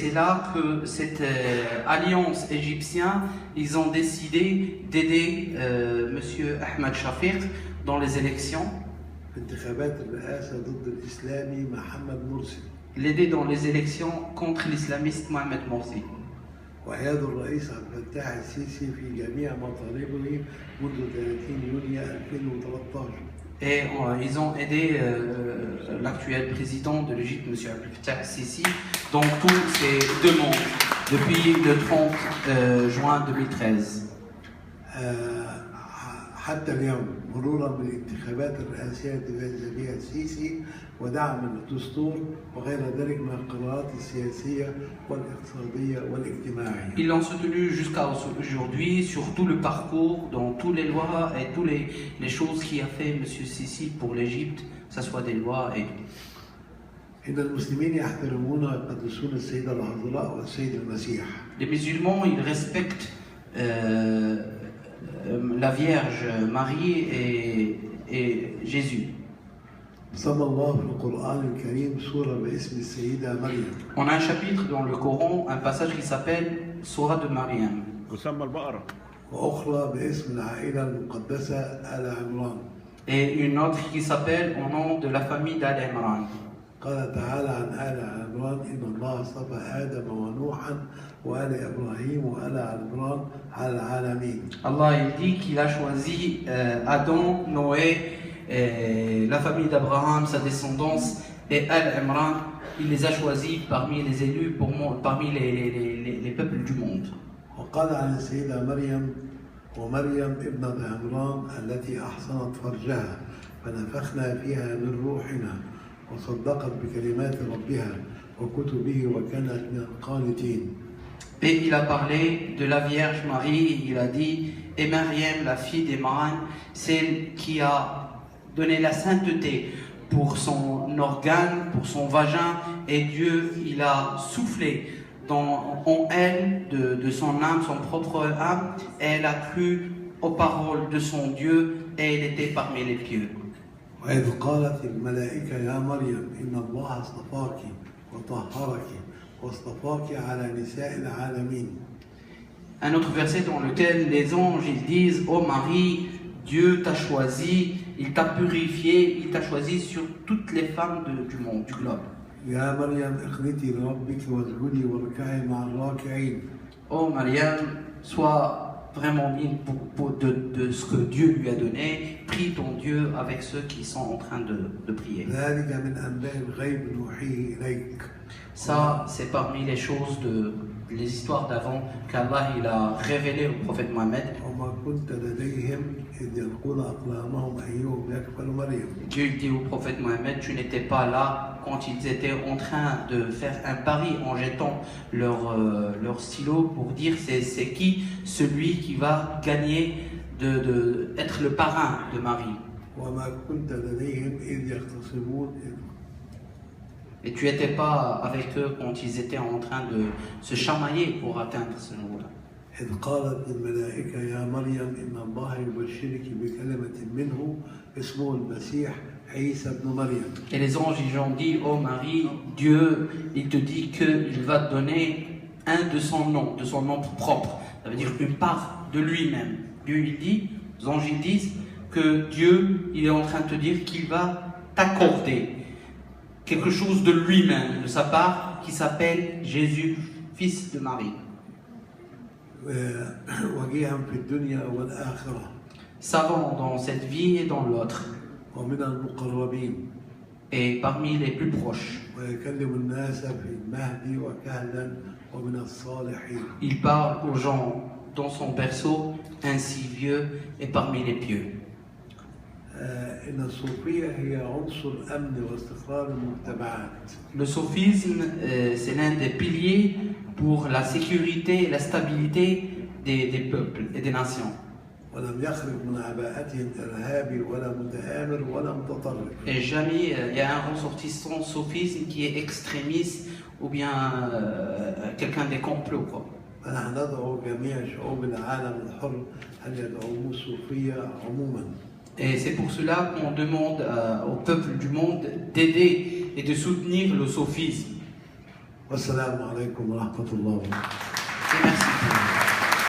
c'est là que cette alliance égyptienne, ils ont décidé d'aider Monsieur Ahmed Shafiq dans les élections. في انتخابات الرئاسة ضد الإسلامي محمد مرسي. L'aider dans les élections contre l'islamiste Mohamed Morsi. وأياد الرئيس عبد الفتاح السيسي في جميع مطالبه منذ 30 يونيو 2013. Et ils ont aidé l'actuel président de l'Égypte, M. Abdel Fattah al-Sisi, dans toutes ses demandes depuis le 30 juin 2013. حتى اليوم مرورا بالانتخابات الرئاسية التي فاز بها السيسي ودعما للدستور وغير ذلك من القرارات السياسية والاقتصادية والاجتماعية. Ils l'ont soutenu jusqu'à aujourd'hui sur tout le parcours, dans toutes les lois et toutes les choses qu'il a fait M. Sisi pour l'Égypte, que ce soit des lois et... إن المسلمين يحترمون ويقدسون السيدة العذراء والسيد المسيح. Les musulmans, ils respectent la Vierge Marie et Jésus. سمى الله في القرآن الكريم سورة باسم السيدة مريم. On a un chapitre dans le Coran, un passage qui s'appelle Surah de Mariam. وسمى البقرة. وأخرى باسم العائلة المقدسة آل عمران. Et une autre qui s'appelle au nom de la famille d'Al Imran. قال تعالى عن آل عمران إن الله اصطفى آدم ونوحا وآل إبراهيم وآل عمران على العالمين. Allah il dit qu'il a choisi Adam, Noé, la famille d'Abraham, sa descendance et Al Imran. Il les a choisis parmi les élus, parmi les peuples du monde. وقال عن السيدة مريم ومريم ابنة عمران التي أحصنت فرجها فنفخنا فيها من روحنا وصدقت بكلمات ربها وكتبه وكانت من القانتين. Et il a parlé de la Vierge Marie, il a dit, et Mariam, la fille d'Imran, celle qui a donné la sainteté pour son organe, pour son vagin, et Dieu, il a soufflé en elle, de son âme, son propre âme, et elle a cru aux paroles de son Dieu, et elle était parmi les pieux. وإذ قالت الملائكة يا مريم إن الله اصطفاك وطهرك واصطفاك على نساء العالمين. Un autre verset dans lequel les anges ils disent, ô Marie, Dieu t'a choisi, il t'a purifié, il t'a choisi sur toutes les femmes du monde, du globe. يا مريم اقنتي لربك واسجدي واركعي مع الراكعين. Ô Mariam, sois vraiment digne de ce que Dieu lui a donné, prie ton Dieu avec ceux qui sont en train de prier. ذلك من أنباء الغيب نوحيه إليك. Ça, c'est parmi les choses les histoires d'avant qu'Allah il a révélé au prophète Mohammed. وما كنت لديهم إذ يلقون أقلامهم أيهم يكفل مريم. Dieu dit au prophète Mohammed, tu n'étais pas là quand ils étaient en train de faire un pari en jetant leur stylo pour dire c'est qui celui qui va gagner être le parrain de Marie. وما كنت لديهم إذ يختصمون. Et tu n'étais pas avec eux quand ils étaient en train de se chamailler pour atteindre ce niveau-là. إذ قالت الملائكة يا مريم إن الله يبشرك بكلمة منه اسمه المسيح عيسى ابن مريم. Et les anges ils ont dit, ô Marie, Dieu, il te dit qu'il va te donner un de son nom propre. Ça veut dire une part de lui-même. Dieu il dit, les anges ils disent que Dieu il est en train de te dire qu'il va t'accorder quelque chose de lui-même, de sa part, qui s'appelle Jésus, fils de Marie. وجيها في الدنيا والآخرة. Savant dans cette vie et dans l'autre. ومن المقربين. Et parmi les plus proches. ويكلم الناس في المهد وكهلا ومن الصالحين. Il parle aux gens dans son berceau, ainsi vieux et parmi les pieux. إن الصوفية هي عنصر أمن واستقرار المجتمعات. Le soufisme, c'est l'un des piliers pour la sécurité et la stabilité des peuples et des nations. ولم يخرج من عباءتهم إرهابي ولا متآمر ولا متطرف. Et jamais il y a un ressortissant soufisme qui est extrémiste ou bien quelqu'un des complots quoi. فنحن ندعو جميع شعوب العالم الحر أن يدعموا الصوفية عموما. Et c'est pour cela qu'on demande au peuple du monde d'aider et de soutenir le soufisme. والسلام عليكم ورحمة الله وبركاته. Et merci.